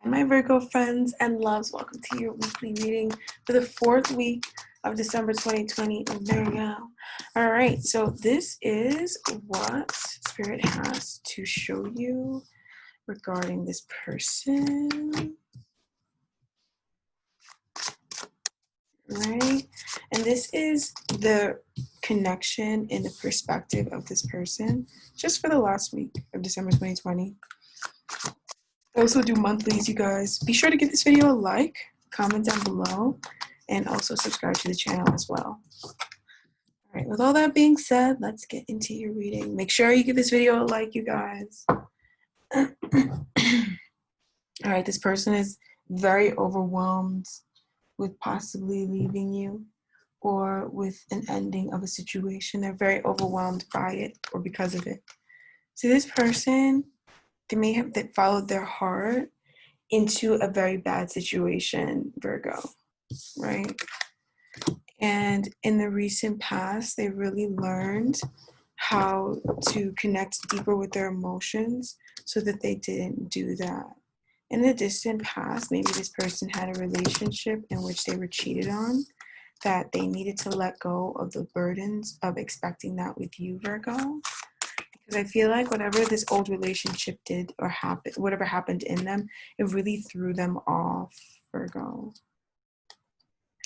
My Virgo friends and loves, welcome to your weekly reading for the fourth week of December 2020 in Virgo. All right, so this is what Spirit has to show you regarding this person. Right, and this is the connection in the perspective of this person just for the last week of December 2020. I also do monthlies, you guys. Be sure to give this video a like, comment down below, and also subscribe to the channel as well. All right, with all that being said, let's get into your reading. Make sure you give this video a like, you guys. All right, this person is very overwhelmed with possibly leaving you or with an ending of a situation. They're very overwhelmed by it or because of it. So this person, they may have followed their heart into a very bad situation, Virgo, right? And in the recent past, they really learned how to connect deeper with their emotions so that they didn't do that. In the distant past, maybe this person had a relationship in which they were cheated on, that they needed to let go of the burdens of expecting that with you, Virgo. Because I feel like whatever this old relationship did or happened, whatever happened in them, it really threw them off, Virgo.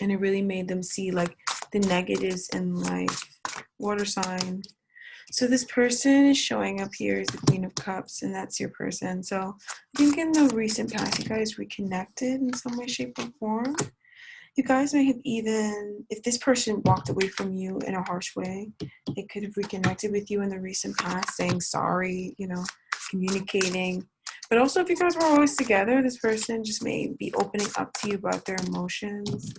And it really made them see like the negatives in life. Water sign. So this person is showing up here as the Queen of Cups, and that's your person. So I think in the recent past, you guys reconnected in some way, shape, or form. You guys may have even, if this person walked away from you in a harsh way, they could have reconnected with you in the recent past, saying sorry, you know, communicating. But also if you guys were always together, this person just may be opening up to you about their emotions.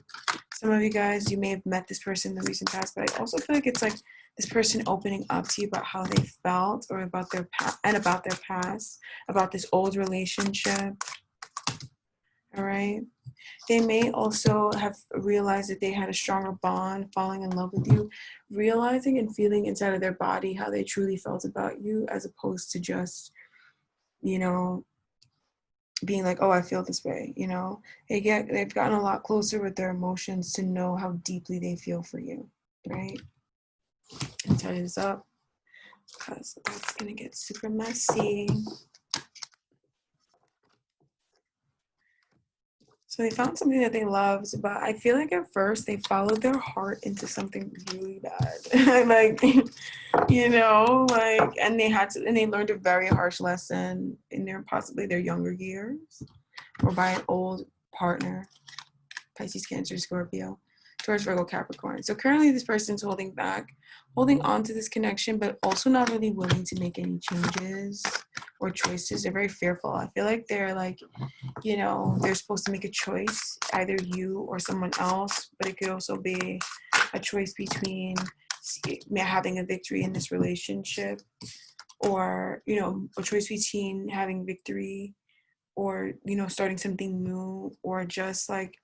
Some of you guys, you may have met this person in the recent past, but I also feel like it's like this person opening up to you about how they felt or about their past and about their past, about this old relationship. All right. They may also have realized that they had a stronger bond, falling in love with you, realizing and feeling inside of their body how they truly felt about you, as opposed to just, you know, being like, oh, I feel this way. You know, they've gotten a lot closer with their emotions to know how deeply they feel for you, right? And tie this up because that's gonna get super messy. So they found something that they loved, but I feel like at first they followed their heart into something really bad. Like, you know, like, and they learned a very harsh lesson in possibly their younger years, or by an old partner, Pisces, Cancer, Scorpio, Taurus, Virgo, Capricorn. So currently this person's holding back, holding on to this connection, but also not really willing to make any changes or choices. They're very fearful. I feel like they're like, you know, they're supposed to make a choice, either you or someone else, but it could also be a choice between having a victory in this relationship, or, you know, a choice between having victory or, you know, starting something new, or just like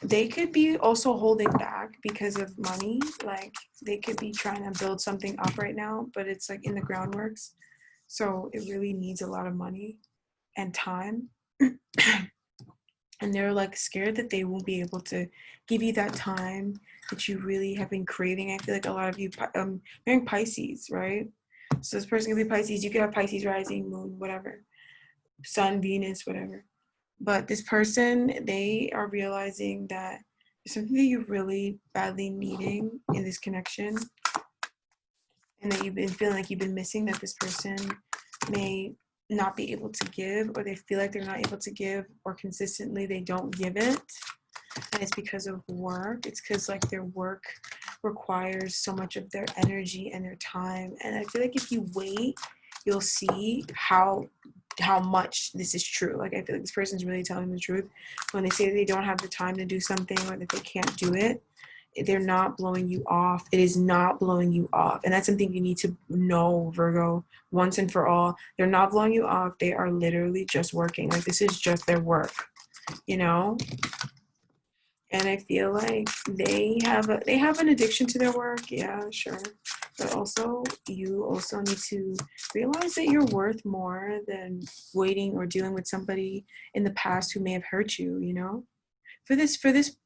they could be also holding back because of money. Like they could be trying to build something up right now, but it's like in the groundworks. So it really needs a lot of money and time. And they're like scared that they won't be able to give you that time that you really have been craving. I feel like a lot of you, marrying Pisces, right? So this person could be Pisces. You could have Pisces rising, moon, whatever, sun, Venus, whatever. But this person, they are realizing that there's something that you're really badly needing in this connection, and that you've been feeling like you've been missing, that this person may not be able to give, or they feel like they're not able to give, or consistently they don't give it. And it's because of work. It's because like their work requires so much of their energy and their time. And I feel like if you wait, you'll see how much this is true. Like I feel like this person's really telling the truth when they say that they don't have the time to do something, or that they can't do it. They're not blowing you off. It is not blowing you off. And that's something you need to know, Virgo, once and for all. They're not blowing you off. They are literally just working. Like this is just their work, you know? And I feel like they have an addiction to their work, yeah, sure. But also you also need to realize that you're worth more than waiting or dealing with somebody in the past who may have hurt you, you know? For this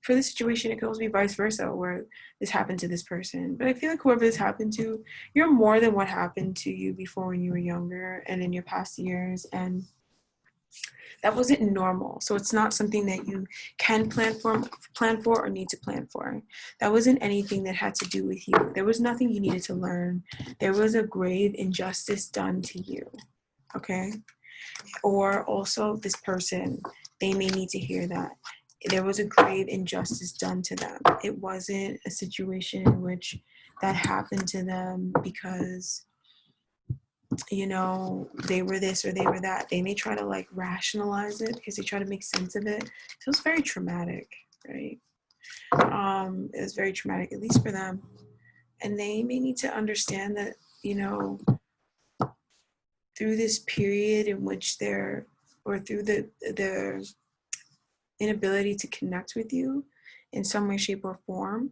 situation, it could also be vice versa, where this happened to this person. But I feel like whoever this happened to, you're more than what happened to you before when you were younger and in your past years, and that wasn't normal. So it's not something that you can plan for or need to plan for. That wasn't anything that had to do with you. There was nothing you needed to learn. There was a grave injustice done to you. Okay? Or also this person, they may need to hear that. There was a grave injustice done to them. It wasn't a situation in which that happened to them because they were this or they were that. They may try to like rationalize it because they try to make sense of it. So it's very traumatic, right? It was very traumatic, at least for them. And they may need to understand that, through this period in which or through the inability to connect with you in some way, shape, or form,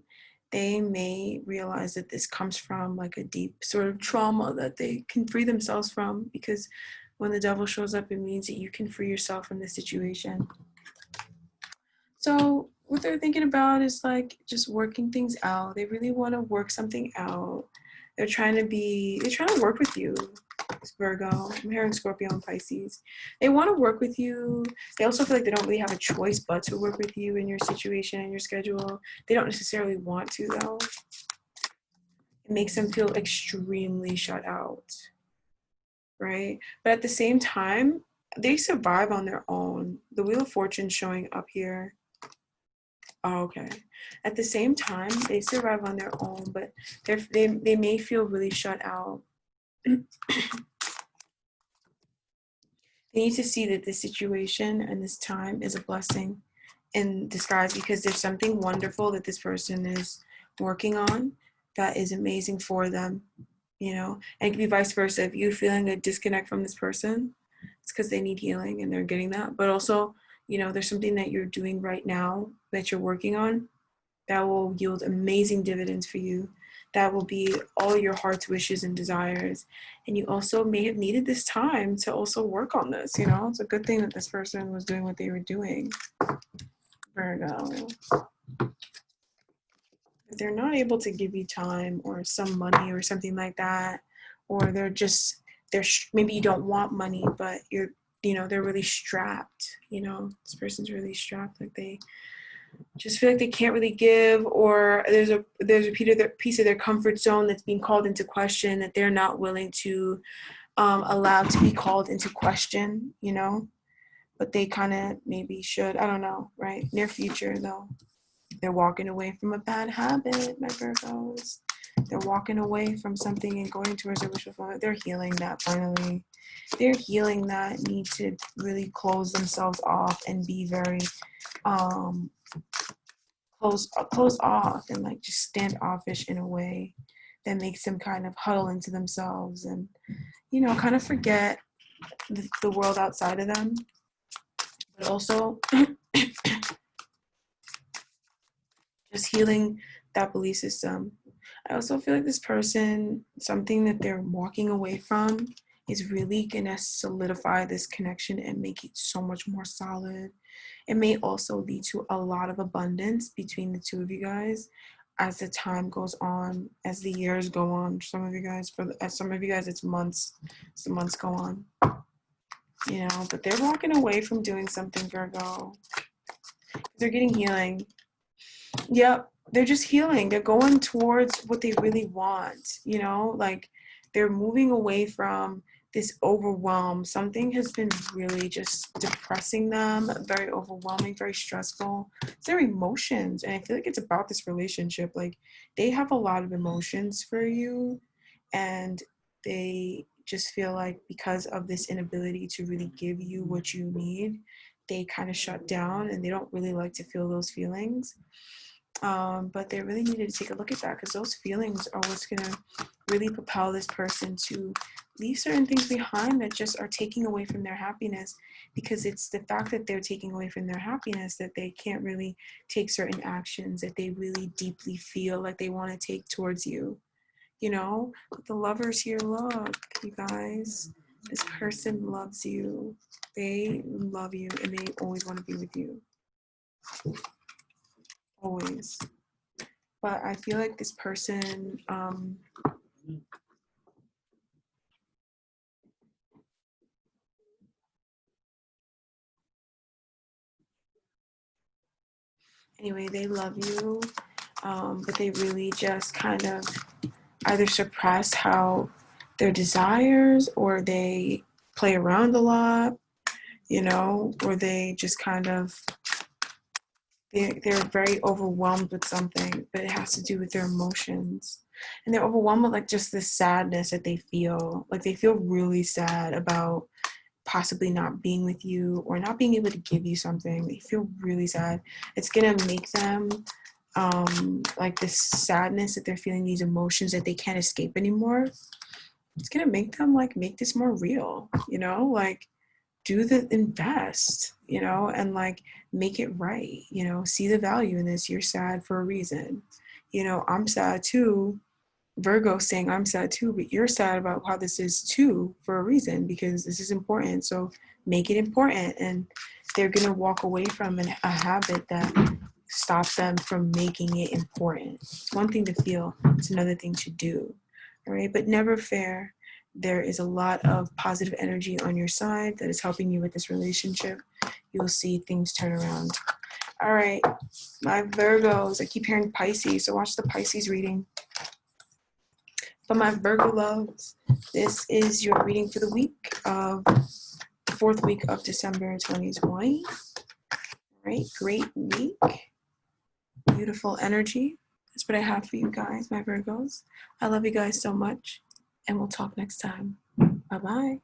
they may realize that this comes from like a deep sort of trauma that they can free themselves from, because when the devil shows up, it means that you can free yourself from the situation. So what they're thinking about is like just working things out. They really want to work something out. They're trying to work with you, Virgo. I'm hearing Scorpio and Pisces. They want to work with you. They also feel like they don't really have a choice but to work with you in your situation and your schedule. They don't necessarily want to, though. It makes them feel extremely shut out, right? But at the same time, they survive on their own. The Wheel of Fortune showing up here. Oh, okay. At the same time, they survive on their own, but they may feel really shut out. They need to see that this situation and this time is a blessing in disguise, because there's something wonderful that this person is working on that is amazing for them, and it can be vice versa. If you're feeling a disconnect from this person, it's because they need healing and they're getting that. But also, there's something that you're doing right now that you're working on that will yield amazing dividends for you. That will be all your heart's wishes and desires. And you also may have needed this time to also work on this. It's a good thing that this person was doing what they were doing. Virgo. If they're not able to give you time or some money or something like that, or maybe you don't want money, but they're really strapped. This person's really strapped, like they just feel like they can't really give, or there's a piece of their comfort zone that's being called into question that they're not willing to allow to be called into question, but they kind of maybe should. I don't know, right? Near future, though, they're walking away from a bad habit, my Virgos. They're walking away from something and going towards their wish fulfillment. They're healing that finally. They're healing that need to really close themselves off and be very close off and like just standoffish in a way that makes them kind of huddle into themselves and kind of forget the world outside of them, but also just healing that belief system. I also feel like this person, something that they're walking away from is really gonna solidify this connection and make it so much more solid. It may also lead to a lot of abundance between the two of you guys as the time goes on, as the years go on. Some of you guys, it's months. As the months go on, but they're walking away from doing something, Virgo. They're getting healing. Yep, they're just healing. They're going towards what they really want, like they're moving away from this overwhelm. Something has been really just depressing them, very overwhelming, very stressful. It's their emotions. And I feel like it's about this relationship. Like they have a lot of emotions for you, and they just feel like because of this inability to really give you what you need, they kind of shut down and they don't really like to feel those feelings. But they really needed to take a look at that, because those feelings are what's going to really propel this person to leave certain things behind that just are taking away from their happiness, because it's the fact that they're taking away from their happiness that they can't really take certain actions that they really deeply feel like they want to take towards you. You know, the lovers here, look, you guys, this person loves you. They love you and they always want to be with you. Always. But I feel like this person, anyway, they love you, but they really just kind of either suppress how their desires, or they play around a lot, you know, or they just kind of, they're very overwhelmed with something, but it has to do with their emotions. And they're overwhelmed with like just the sadness that they feel. Like they feel really sad about possibly not being with you or not being able to give you something. They feel really sad. It's gonna make them like this sadness that they're feeling, these emotions that they can't escape anymore. It's gonna make them like make this more real, you know, like do the invest, you know, and like make it right, you know, see the value in this. You're sad for a reason, you know. I'm sad too. Virgo saying I'm sad too, but you're sad about how this is too for a reason, because this is important. So make it important. And they're gonna walk away from a habit that stops them from making it important. It's one thing to feel, it's another thing to do. All right, but never fear. There is a lot of positive energy on your side that is helping you with this relationship. You'll see things turn around. All right, my Virgos, I keep hearing Pisces, so watch the Pisces reading. For my Virgo loves, this is your reading for the week of the 4th week of December 2020. All right, great week. Beautiful energy. That's what I have for you guys, my Virgos. I love you guys so much, and we'll talk next time. Bye-bye.